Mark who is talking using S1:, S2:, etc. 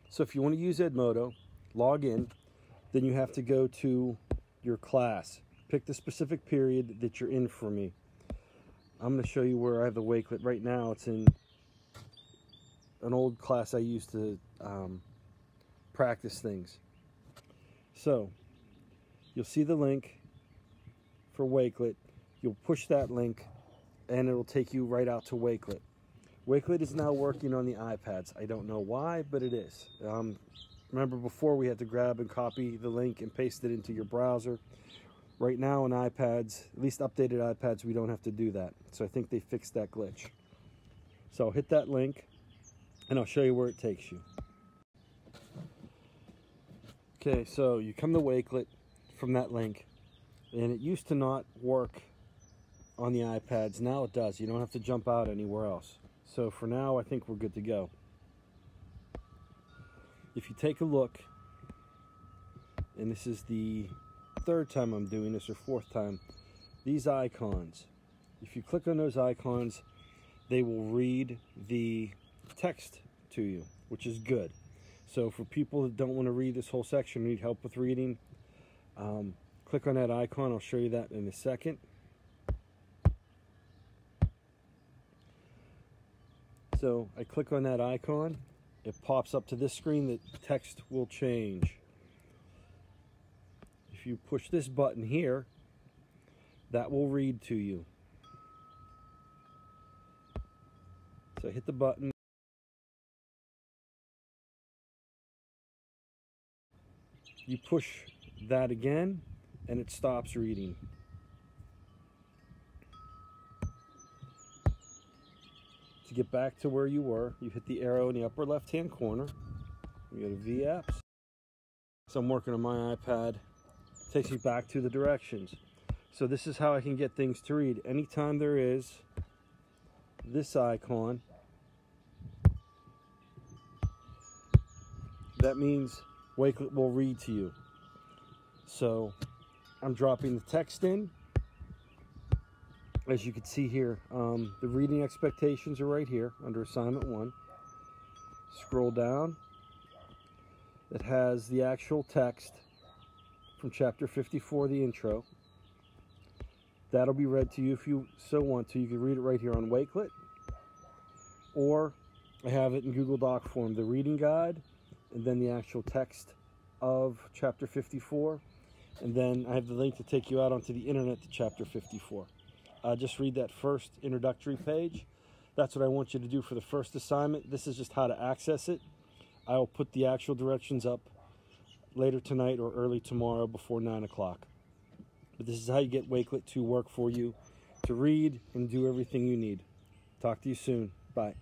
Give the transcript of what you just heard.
S1: So if you want to use Edmodo, log in, then you have to go to your class. Pick the specific period that you're in for me. I'm going to show you where I have the Wakelet. Right now it's in an old class I used to practice things. So you'll see the link for Wakelet. You'll push that link and it'll take you right out to Wakelet. Wakelet is now working on the iPads. I don't know why, but it is. Remember before we had to grab and copy the link and paste it into your browser. Right now on iPads, at least updated iPads, we don't have to do that. So I think they fixed that glitch. So hit that link and I'll show you where it takes you. Okay, so you come to Wakelet from that link, and it used to not work on the iPads. Now it does. You don't have to jump out anywhere else. So for now, I think we're good to go. If you take a look, and this is the third time I'm doing this, or fourth time, these icons, if you click on those icons, they will read the text to you, which is good. So for people that don't want to read this whole section, need help with reading, click on that icon. I'll show you that in a second. So I click on that icon, it pops up to this screen. The text will change. If you push this button here, that will read to you. So hit the button. You push that again and it stops reading. To get back to where you were, you hit the arrow in the upper left hand corner. You go to V apps. So I'm working on my iPad. It takes me back to the directions. So this is how I can get things to read. Anytime there is this icon, that means Wakelet will read to you. So I'm dropping the text in. As you can see here, the reading expectations are right here under assignment 1. Scroll down. It has the actual text from chapter 54, the intro. That'll be read to you if you so want to. You can read it right here on Wakelet, or I have it in Google Doc form, the reading guide, and then the actual text of chapter 54, and then I have the link to take you out onto the internet to chapter 54. Just read that first introductory page. That's what I want you to do for the first assignment. This is just how to access it. I will put the actual directions up later tonight or early tomorrow before 9 o'clock. But this is how you get Wakelet to work for you, to read and do everything you need. Talk to you soon. Bye.